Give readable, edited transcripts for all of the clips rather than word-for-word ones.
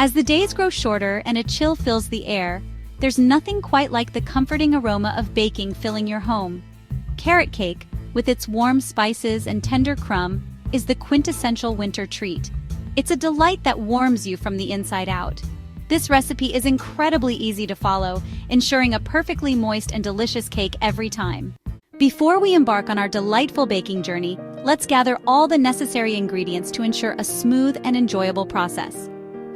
As the days grow shorter and a chill fills the air, there's nothing quite like the comforting aroma of baking filling your home. Carrot cake, with its warm spices and tender crumb, is the quintessential winter treat. It's a delight that warms you from the inside out. This recipe is incredibly easy to follow, ensuring a perfectly moist and delicious cake every time. Before we embark on our delightful baking journey, let's gather all the necessary ingredients to ensure a smooth and enjoyable process.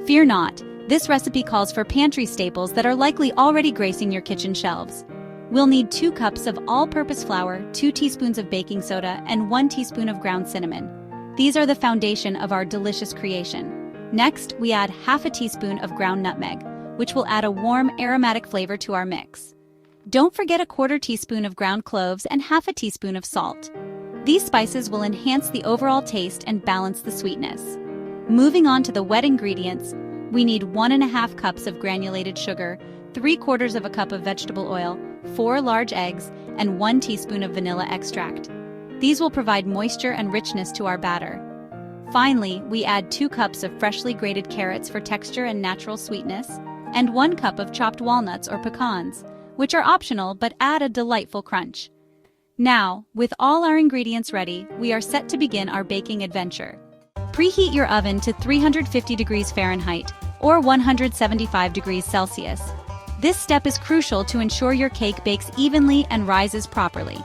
Fear not, this recipe calls for pantry staples that are likely already gracing your kitchen shelves. We'll need 2 cups of all-purpose flour, 2 teaspoons of baking soda, and 1 teaspoon of ground cinnamon. These are the foundation of our delicious creation. Next, we add half a teaspoon of ground nutmeg, which will add a warm, aromatic flavor to our mix. Don't forget a 1/4 teaspoon of ground cloves and half a teaspoon of salt. These spices will enhance the overall taste and balance the sweetness. Moving on to the wet ingredients, we need 1½ cups of granulated sugar, 3/4 of a cup of vegetable oil, 4 large eggs, and 1 teaspoon of vanilla extract. These will provide moisture and richness to our batter. Finally, we add 2 cups of freshly grated carrots for texture and natural sweetness, and 1 cup of chopped walnuts or pecans, which are optional but add a delightful crunch. Now, with all our ingredients ready, we are set to begin our baking adventure. Preheat your oven to 350 degrees Fahrenheit or 175 degrees Celsius. This step is crucial to ensure your cake bakes evenly and rises properly.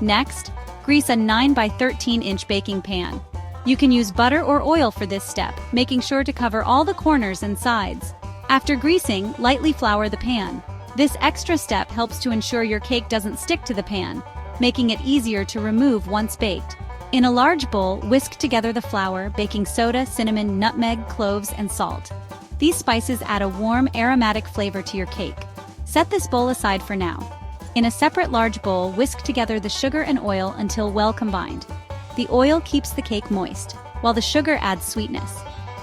Next, grease a 9 by 13-inch baking pan. You can use butter or oil for this step, making sure to cover all the corners and sides. After greasing, lightly flour the pan. This extra step helps to ensure your cake doesn't stick to the pan, making it easier to remove once baked. In a large bowl, whisk together the flour, baking soda, cinnamon, nutmeg, cloves, and salt. These spices add a warm, aromatic flavor to your cake. Set this bowl aside for now. In a separate large bowl, whisk together the sugar and oil until well combined. The oil keeps the cake moist, while the sugar adds sweetness.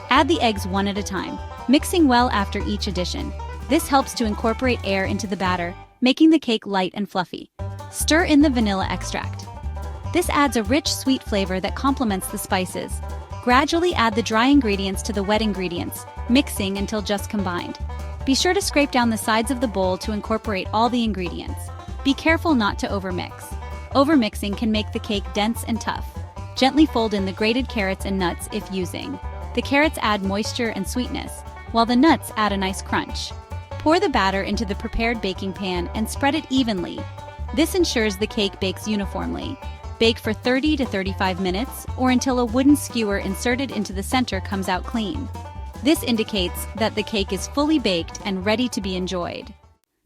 Add the eggs one at a time, mixing well after each addition. This helps to incorporate air into the batter, making the cake light and fluffy. Stir in the vanilla extract. This adds a rich, sweet flavor that complements the spices. Gradually add the dry ingredients to the wet ingredients, mixing until just combined. Be sure to scrape down the sides of the bowl to incorporate all the ingredients. Be careful not to overmix. Overmixing can make the cake dense and tough. Gently fold in the grated carrots and nuts if using. The carrots add moisture and sweetness, while the nuts add a nice crunch. Pour the batter into the prepared baking pan and spread it evenly. This ensures the cake bakes uniformly. Bake for 30 to 35 minutes or until a wooden skewer inserted into the center comes out clean. This indicates that the cake is fully baked and ready to be enjoyed.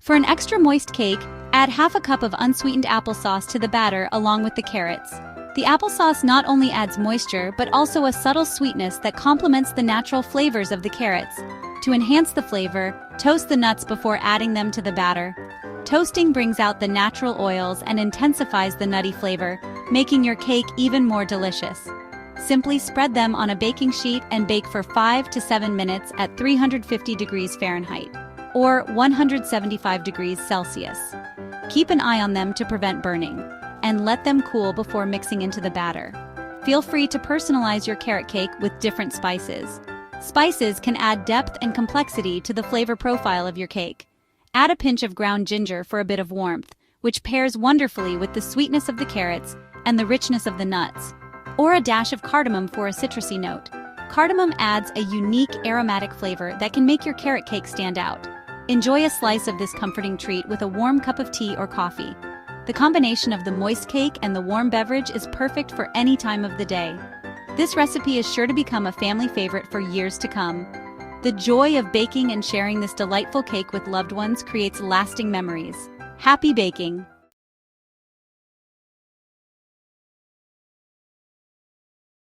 For an extra moist cake, add half a cup of unsweetened applesauce to the batter along with the carrots. The applesauce not only adds moisture but also a subtle sweetness that complements the natural flavors of the carrots. To enhance the flavor, toast the nuts before adding them to the batter. Toasting brings out the natural oils and intensifies the nutty flavor, making your cake even more delicious. Simply spread them on a baking sheet and bake for 5 to 7 minutes at 350 degrees Fahrenheit or 175 degrees Celsius. Keep an eye on them to prevent burning, and let them cool before mixing into the batter. Feel free to personalize your carrot cake with different spices. Spices can add depth and complexity to the flavor profile of your cake. Add a pinch of ground ginger for a bit of warmth, which pairs wonderfully with the sweetness of the carrots and the richness of the nuts. Or a dash of cardamom for a citrusy note. Cardamom adds a unique aromatic flavor that can make your carrot cake stand out. Enjoy a slice of this comforting treat with a warm cup of tea or coffee. The combination of the moist cake and the warm beverage is perfect for any time of the day. This recipe is sure to become a family favorite for years to come. The joy of baking and sharing this delightful cake with loved ones creates lasting memories. Happy baking!